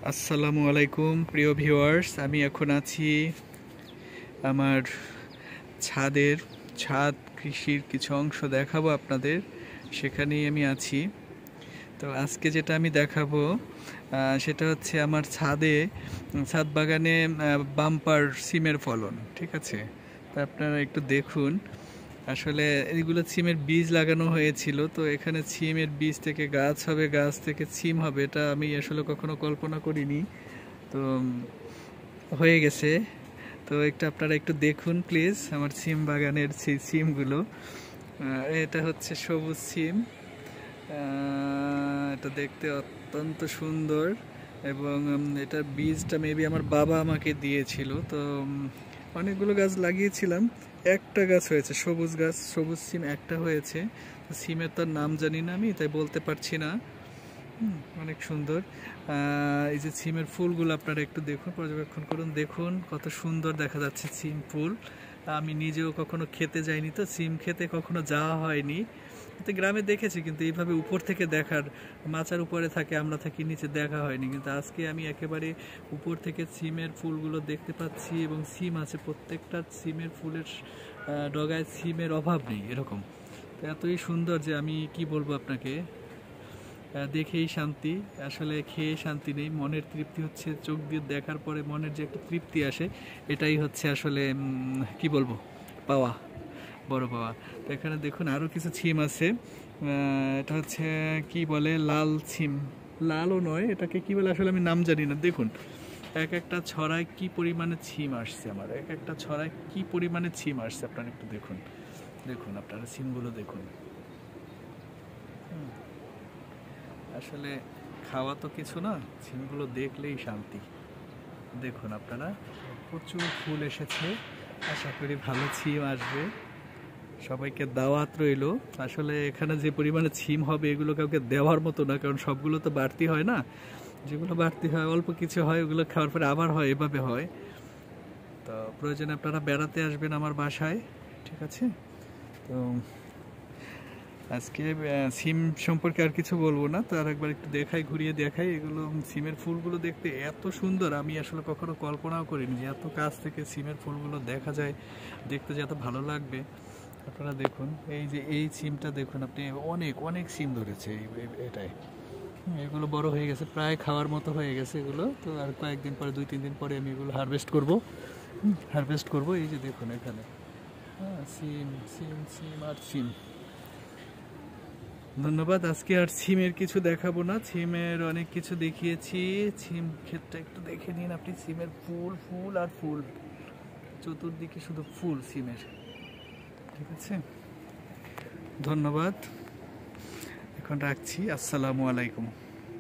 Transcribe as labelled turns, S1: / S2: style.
S1: আসসালামু আলাইকুম প্রিয় ভিউয়ার্স, আমি এখন আছি আমার ছাদ কৃষির কিছু অংশ দেখাবো আপনাদের। সেখানেই আমি আছি। তো আজকে যেটা আমি দেখাবো সেটা হচ্ছে আমার ছাদ বাগানে বাম্পার সিমের ফলন। ঠিক আছে, তো আপনারা একটু দেখুন। আসলে এগুলো সিমের বীজ লাগানো হয়েছিল, তো এখানে সিমের বীজ থেকে গাছ হবে, গাছ থেকে সিম হবে, এটা আমি আসলে কখনো কল্পনা করিনি। তো হয়ে গেছে। তো আপনারা একটু দেখুন প্লিজ আমার সিম বাগানের সেই সিমগুলো। এটা হচ্ছে সবুজ সিম। এটা দেখতে অত্যন্ত সুন্দর এবং এটার বীজটা মেবি আমার বাবা আমাকে দিয়েছিল। তো অনেকগুলো গাছ লাগিয়েছিলাম, একটা গাছ হয়েছে, সবুজ সিম একটা হয়েছে। সিমের তার নাম জানি না আমি, তাই বলতে পারছি না। অনেক সুন্দর। এই যে সিমের ফুলগুলো আপনারা একটু দেখুন, পর্যবেক্ষণ করুন, দেখুন কত সুন্দর দেখা যাচ্ছে সিম ফুল। আমি নিজেও কখনো খেতে যাইনি, তো সিম খেতে কখনো যাওয়া হয়নি। তো গ্রামে দেখেছি, কিন্তু এইভাবে উপর থেকে দেখার, মাচার উপরে থাকে, আমরা থাকি নিচে, দেখা হয়নি। কিন্তু আজকে আমি একেবারে উপর থেকে সিমের ফুলগুলো দেখতে পাচ্ছি এবং সিম আছে, প্রত্যেকটা সিমের ফুলের ডগায় সিমের অভাব নেই এরকম। তো এতই সুন্দর যে আমি কি বলবো আপনাকে, দেখেই শান্তি, আসলে খেয়ে শান্তি নেই, মনের তৃপ্তি হচ্ছে চোখ দিয়ে দেখার পরে মনের যে একটা তৃপ্তি আসে, এটাই হচ্ছে আসলে কি বলবো, পাওয়া, বড় পাওয়া। তো এখানে দেখুন আরও কিছু ছিম আছে। এটা হচ্ছে কি বলে, লাল ছিম, লালও নয়, এটাকে কি বলে আসলে আমি নাম জানি না। দেখুন এক একটা ছড়ায় কি পরিমাণে ছিম আসছে, আমার এক একটা ছড়ায় কি পরিমাণে ছিম আসছে, আপনারা একটু দেখুন। দেখুন আপনারা ছিমগুলো দেখুন। আসলে খাওয়া তো কিছু না, ছিমগুলো দেখলেই শান্তি। দেখুন আপনারা, প্রচুর ফুল এসেছে, আশা করি ভালো ছিম আসবে। সবাইকে দাওয়াত রইল। আসলে এখানে যে পরিমাণে ছিম হবে এগুলো কাউকে দেওয়ার মতো না, কারণ সবগুলো তো বাড়তি হয় না। যেগুলো বাড়তি হয় অল্প কিছু হয়, ওগুলো খাওয়ার পরে আবার হয়, এভাবে হয়। তো প্রয়োজনে আপনারা বেড়াতে আসবেন আমার বাসায়, ঠিক আছে? তো আজকে সিম সম্পর্কে আর কিছু বলবো না, তো আর একবার একটু ঘুরিয়ে দেখাই। এগুলো সিমের ফুলগুলো দেখতে এত সুন্দর, আমি আসলে কখনো কল্পনাও করিনি যে এত কাছ থেকে সিমের ফুলগুলো দেখা যায়, দেখতে যে এত ভালো লাগবে। আপনারা দেখুন, এই যে এই সিমটা দেখুন আপনি, অনেক অনেক সিম ধরেছে এটাই। এগুলো বড় হয়ে গেছে, প্রায় খাওয়ার মতো হয়ে গেছে এগুলো। তো আর কয়েকদিন পরে, 2-3 দিন পরে আমি এগুলো হারভেস্ট করব। এই যে দেখুন এখানে, হ্যাঁ, সিম সিম সিম আর সিম। ধন্যবাদ। আজকে আর সিমের কিছু দেখাবো না, সিমের অনেক কিছু দেখিয়েছি। সিম ক্ষেতটা একটু দেখে নিন আপনি, সিমের ফুল ফুল আর ফুল, চতুর্দিকে শুধু ফুল সিমের। ঠিক আছে, ধন্যবাদ, এখন রাখছি। আসসালামু আলাইকুম।